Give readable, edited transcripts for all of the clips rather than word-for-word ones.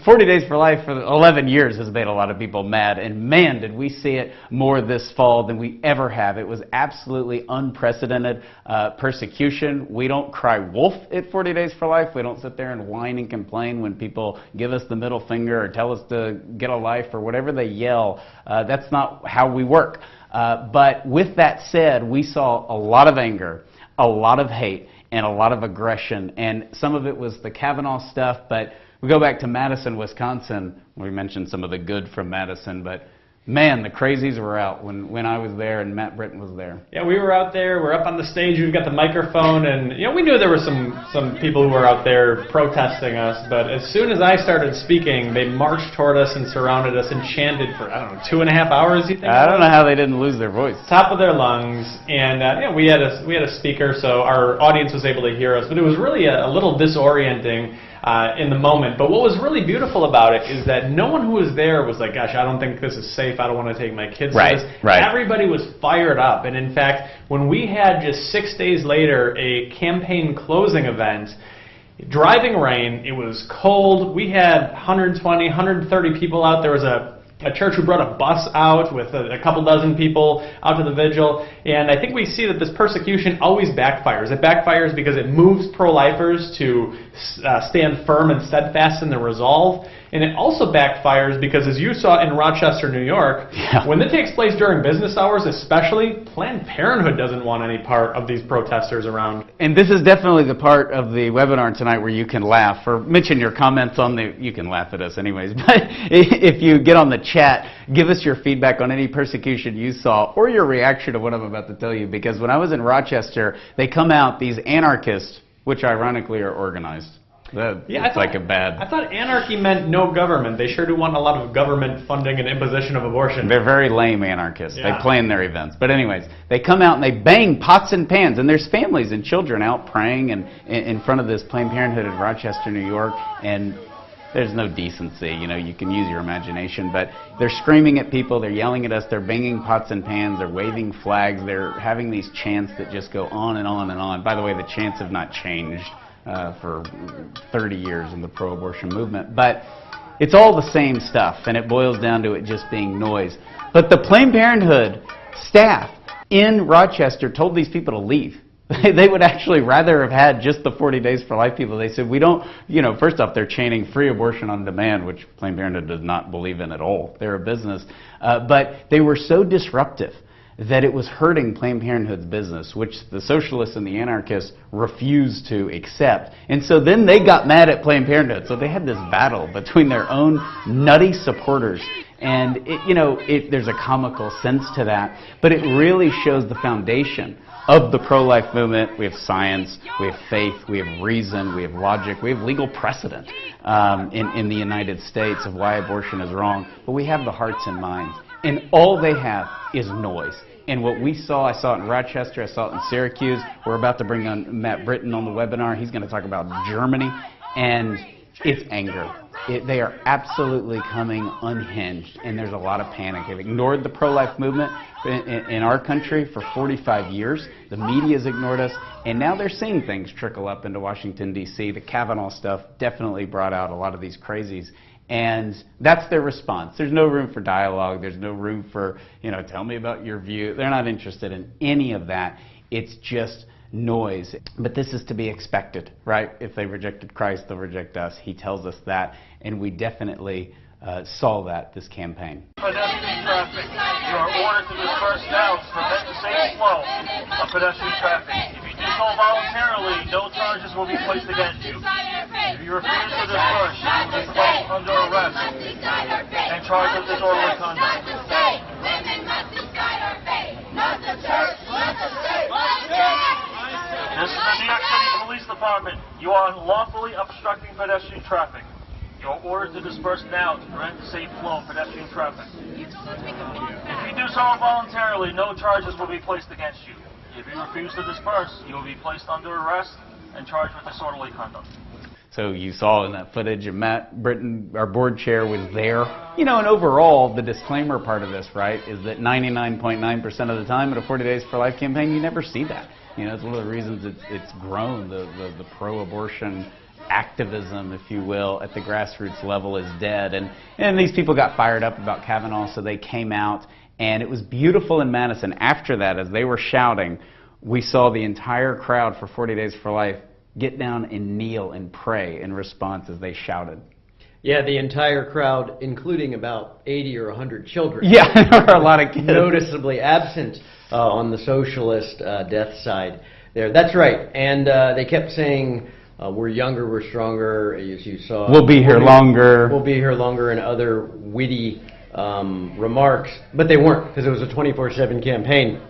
40 Days for Life for 11 years has made a lot of people mad, and man, did we see it more this fall than we ever have. It was absolutely unprecedented persecution. We don't cry wolf at 40 Days for Life. We don't sit there and whine and complain when people give us the middle finger or tell us to get a life or whatever they yell. That's not how we work. But with that said, we saw a lot of anger, a lot of hate, and a lot of aggression, and some of it was the Kavanaugh stuff, but we go back to Madison, Wisconsin. We mentioned some of the good from Madison, but man, the crazies were out when I was there and Matt Britton was there. Yeah, we were out there. We're up on the stage. We've got the microphone, and we knew there were some people who were out there protesting us. But as soon as I started speaking, they marched toward us and surrounded us and chanted for 2.5 hours. You think? I don't know how they didn't lose their voice. Top of their lungs, and we had a speaker, so our audience was able to hear us. But it was really a little disorienting in the moment. But what was really beautiful about it is that no one who was there was like, gosh, I don't think this is safe. I don't want to take my kids to this. Right. Everybody was fired up. And in fact, when we had just 6 days later a campaign closing event, driving rain, it was cold. We had 120, 130 people out. There was a church who brought a bus out with a couple dozen people out to the vigil. And I think we see that this persecution always backfires. It backfires because it moves pro-lifers to stand firm and steadfast in their resolve. And it also backfires because, as you saw in Rochester, New York, when it takes place during business hours especially, Planned Parenthood doesn't want any part of these protesters around. And this is definitely the part of the webinar tonight where you can laugh or mention your comments on you can laugh at us anyways, but if you get on the chat, give us your feedback on any persecution you saw or your reaction to what I'm about to tell you, because when I was in Rochester, they come out, these anarchists, which ironically are organized. I thought anarchy meant no government. They sure do want a lot of government funding and imposition of abortion. They're very lame anarchists. Yeah. They plan their events. But anyways, they come out and they bang pots and pans, and there's families and children out praying and in front of this Planned Parenthood in Rochester, New York, and there's no decency. You can use your imagination, but they're screaming at people, they're yelling at us, they're banging pots and pans, they're waving flags, they're having these chants that just go on and on and on. By the way, the chants have not changed for 30 years in the pro-abortion movement, but it's all the same stuff, and it boils down to it just being noise. But the Planned Parenthood staff in Rochester told these people to leave. They would actually rather have had just the 40 Days for Life people. They said, we don't, first off, they're chanting free abortion on demand, which Planned Parenthood does not believe in at all. They're a business. But they were so disruptive that it was hurting Planned Parenthood's business, which the socialists and the anarchists refused to accept. And so then they got mad at Planned Parenthood. So they had this battle between their own nutty supporters. And, there's a comical sense to that. But it really shows the foundation of the pro-life movement. We have science, we have faith, we have reason, we have logic, we have legal precedent in the United States of why abortion is wrong. But we have the hearts and minds. And all they have is noise. And what we saw, I saw it in Rochester, I saw it in Syracuse. We're about to bring on Matt Britton on the webinar. He's going to talk about Germany. And it's anger. They are absolutely coming unhinged, and there's a lot of panic. They've ignored the pro-life movement in our country for 45 years. The media's ignored us, and now they're seeing things trickle up into Washington, D.C. The Kavanaugh stuff definitely brought out a lot of these crazies. And that's their response. There's no room for dialogue. There's no room for, tell me about your view. They're not interested in any of that. It's just noise. But this is to be expected, right? If they rejected Christ, they'll reject us. He tells us that, and we definitely saw that this campaign. Pedestrian traffic. You are ordered to disperse now to prevent the safe flow of pedestrian traffic. If you do so voluntarily, no charges will be placed against you. If you refuse to disperse, you will be placed under arrest and charged with disorderly conduct. This is the New York City Police Department. You are unlawfully obstructing pedestrian traffic. You are ordered to disperse now to prevent the safe flow of pedestrian traffic. If you do so voluntarily, no charges will be placed against you. If you refuse to disperse, you will be placed under arrest and charged with disorderly conduct. So you saw in that footage of Matt Britton, our board chair, was there. And overall, the disclaimer part of this, right, is that 99.9% of the time at a 40 Days for Life campaign, you never see that. It's one of the reasons it's grown, the pro-abortion activism, if you will, at the grassroots level is dead. And these people got fired up about Kavanaugh, so they came out, and it was beautiful in Madison. After that, as they were shouting, we saw the entire crowd for 40 Days for Life get down and kneel and pray in response as they shouted. Yeah, the entire crowd, including about 80 or 100 children. Yeah, there were a lot of kids. Noticeably absent on the socialist death side there. That's right. And they kept saying, we're younger, we're stronger, as you saw. We'll be here longer. We'll be here longer, and other witty remarks. But they weren't, because it was a 24/7 campaign.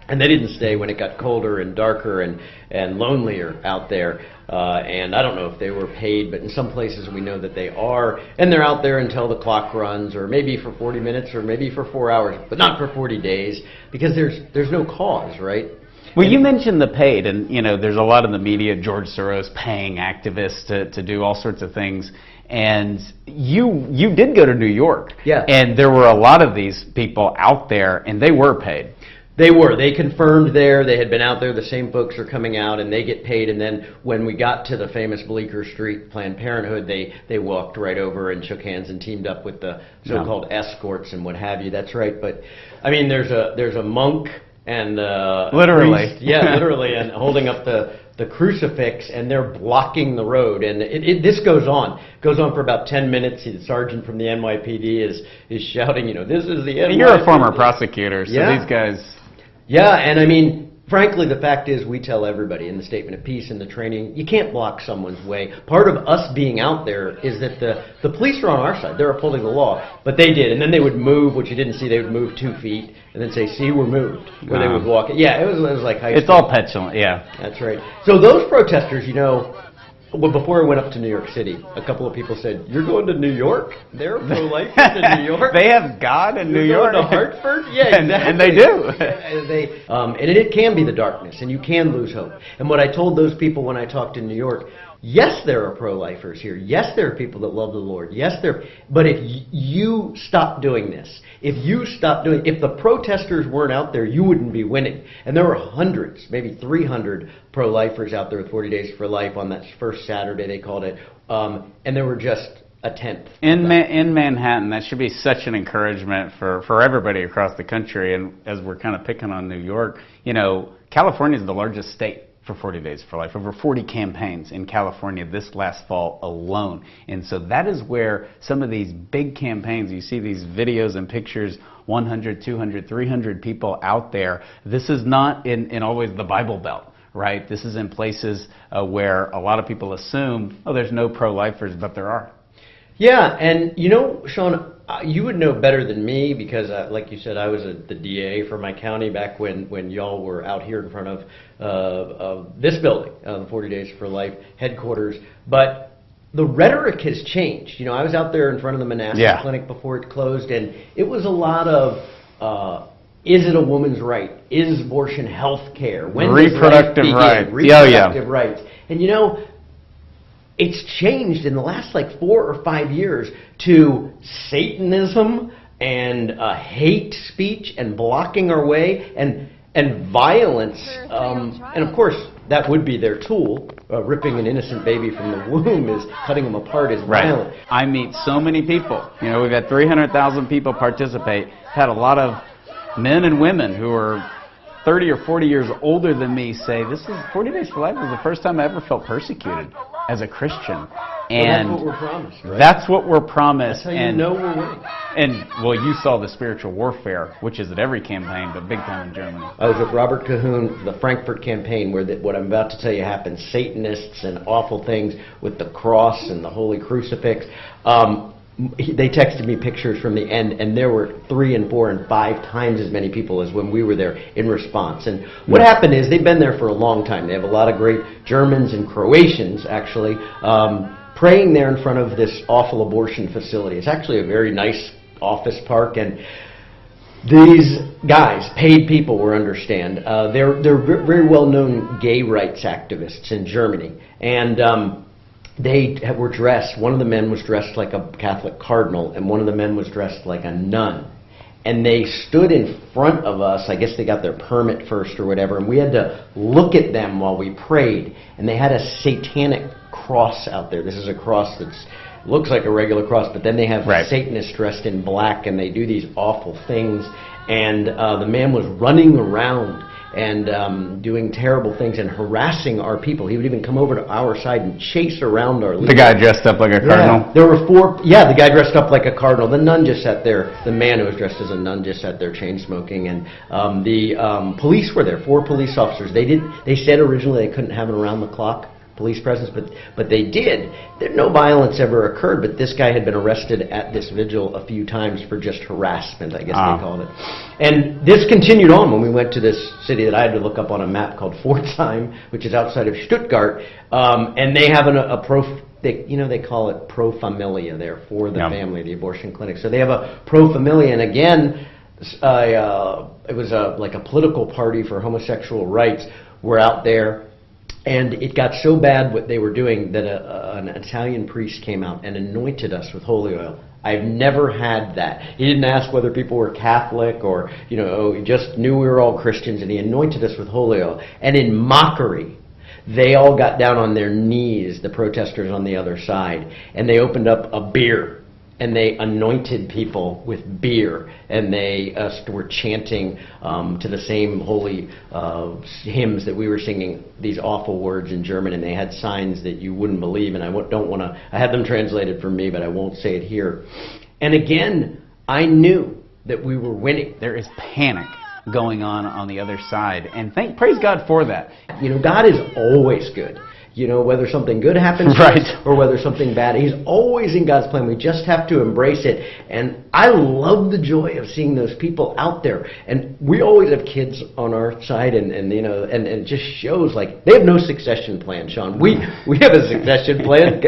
And they didn't stay when it got colder and darker and lonelier out there. And I don't know if they were paid, but in some places we know that they are. And they're out there until the clock runs, or maybe for 40 minutes, or maybe for 4 hours, but not for 40 days, because there's no cause, right? Well, you mentioned the paid, and there's a lot in the media, George Soros paying activists to do all sorts of things. And you did go to New York. Yeah. And there were a lot of these people out there, and they were paid. They were. They confirmed there. They had been out there. The same folks are coming out, and they get paid. And then when we got to the famous Bleecker Street Planned Parenthood, they walked right over and shook hands and teamed up with the so-called escorts and what have you. That's right. But I mean, there's a monk and literally, priest, yeah, literally, and holding up the crucifix, and they're blocking the road. And this goes on for about 10 minutes. The sergeant from the NYPD is shouting, this is the NYPD. You're a former prosecutor, so these guys. Yeah, and I mean, frankly, the fact is we tell everybody in the Statement of Peace and the training, you can't block someone's way. Part of us being out there is that the police are on our side. They're upholding the law. But they did. And then they would move, which you didn't see. They would move 2 feet and then say, see, we're moved. Or they would walk. Yeah, it was like high school. It's all petulant, yeah. That's right. So those protesters, well, before I went up to New York City, a couple of people said, you're going to New York? They're pro-lifers in New York? They have God in New York? You're going to Hartford? Yeah, exactly. And they do. And it can be the darkness, and you can lose hope. And what I told those people when I talked in New York, yes, there are pro-lifers here. Yes, there are people that love the Lord. Yes, but if you stop doing this, if the protesters weren't out there, you wouldn't be winning. And there were hundreds, maybe 300 pro-lifers out there with 40 Days for Life on that first Saturday, they called it. And there were just a tenth. In Manhattan, that should be such an encouragement for everybody across the country. And as we're kind of picking on New York, California is the largest state for 40 Days for Life. Over 40 campaigns in California this last fall alone. And so that is where some of these big campaigns, you see these videos and pictures, 100, 200, 300 people out there. This is not in always the Bible Belt, right? This is in places where a lot of people assume, there's no pro-lifers, but there are. Yeah, and Sean, you would know better than me because, like you said, I was the DA for my county back when y'all were out here in front of this building, the 40 Days for Life headquarters. But the rhetoric has changed. I was out there in front of the Manassas Clinic before it closed, and it was a lot of, is it a woman's right? Is abortion health care? When reproductive rights. Reproductive rights. And it's changed in the last 4 or 5 years to Satanism and hate speech and blocking our way and violence. And of course, that would be their tool. Ripping an innocent baby from the womb is cutting them apart is violent. I meet so many people. We've had 300,000 people participate. Had a lot of men and women who are 30 or 40 years older than me say, this is 40 Days for Life was the first time I ever felt persecuted as a Christian. And that's what we're promised, right? That's what we're promised. That's how you know we're winning. And, you saw the spiritual warfare, which is at every campaign, but big time in Germany. I was with Robert Cahoon, the Frankfurt campaign, where what I'm about to tell you happened. Satanists and awful things with the cross and the holy crucifix. They texted me pictures from the end, and there were 3 and 4 and 5 times as many people as when we were there in response. And what happened is they've been there for a long time. They have a lot of great Germans and Croatians, actually, praying there in front of this awful abortion facility. It's actually a very nice office park, and these guys, paid people, we understand, they're very well-known gay rights activists in Germany. And they were dressed, one of the men was dressed like a Catholic cardinal, and one of the men was dressed like a nun. And they stood in front of us, I guess they got their permit first or whatever, and we had to look at them while we prayed. And they had a satanic cross out there. This is a cross that's looks like a regular cross, but then they have Satanists dressed in black, and they do these awful things. And the man was running around and doing terrible things and harassing our people. He would even come over to our side and chase around our leader. The guy dressed up like a cardinal? Yeah, there were 4, the guy dressed up like a cardinal. The nun just sat there, the man who was dressed as a nun just sat there chain smoking, and the police were there, 4 police officers. They said originally they couldn't have an around-the-clock police presence, but they did. No violence ever occurred, but this guy had been arrested at this vigil a few times for just harassment, I guess they called it. And this continued on when we went to this city that I had to look up on a map called Pforzheim, which is outside of Stuttgart, and they have they call it pro familia there, for the family, the abortion clinic. So they have a pro familia, and again, it was like a political party for homosexual rights were out there. And it got so bad what they were doing that an Italian priest came out and anointed us with holy oil. I've never had that. He didn't ask whether people were Catholic or, he just knew we were all Christians, and he anointed us with holy oil. And in mockery, they all got down on their knees, the protesters on the other side, and they opened up a beer. And they anointed people with beer, and they were chanting to the same holy hymns that we were singing, these awful words in German, and they had signs that you wouldn't believe, and I had them translated for me, but I won't say it here. And again, I knew that we were winning. There is panic going on the other side, and praise God for that. God is always good. Whether something good happens to us or whether something bad, He's always in God's plan. We just have to embrace it. And I love the joy of seeing those people out there. And we always have kids on our side, and it just shows, like, they have no succession plan, Sean. We have a succession plan.